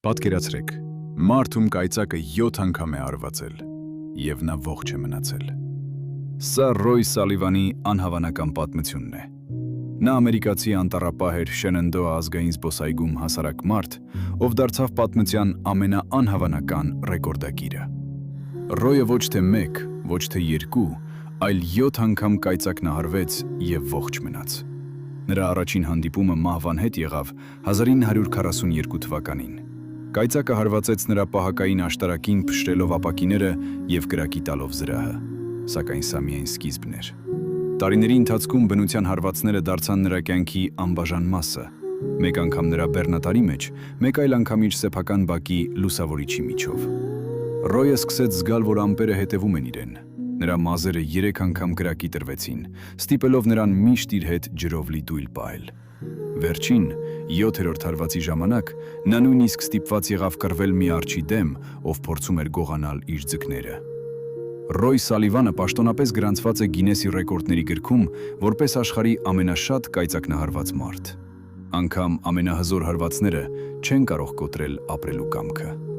Պատկերացրեք, մարդում կայծակը 7 անգամ է արվածել, և նա ողջ է մնացել։ Սա Ռոյ Սալիվանի անհավանական պատմությունն է։ Նա ամերիկացի անտառապահ էր Շեննդոա ազգային զբոսայգում հասարակ մարդ, ով դարձավ պատմության ամենաանհավանական ռեկորդակիրը։ Ռոյը ոչ թե 1, ոչ թե 2, այլ 7 անգամ կայծակնահարվեց և ողջ մնաց։ Նրա առաջին հանդիպումը մահվան հետ եղավ 1942 թվականին։ Կայծակը հարվածեց նրա պահակային աշտարակին փշրելով ապակիները և կրակի տալով զրահը, սակայն սա միայն սկիզբն էր։ Տարիների ընթացքում բնության հարվածները դարձան նրա կյանքի անբաժան մասը, մեկ անգամ նրա բեռնատարի մեջ, մեկ այլ անգամ իր սեփական բակի լուսավորիչի միջով։ Ռոյը սկսեց զգալ, որ ամպերը հետևում են իրեն։ Նրա մազերը 3 անգամ կրակի տրվեցին, ստիպելով նրան միշտ իր հետ ջրով լի դույլ պահել։ Վերջին 7-րդ հարվածի ժամանակ նա նույնիսկ ստիպված եղավ կռվել մի արջի դեմ, ով փորձում էր գողանալ իր ձկները։ Ռոյ Սալիվանը պաշտոնապես գրանցված է Գինեսի ռեկորդների գրքում որպես աշխարհի ամենաշատ կայծակնահարված մարդ։ Անգամ ամենահզոր հարվածները չեն կարող կոտրել ապրելու կամքը։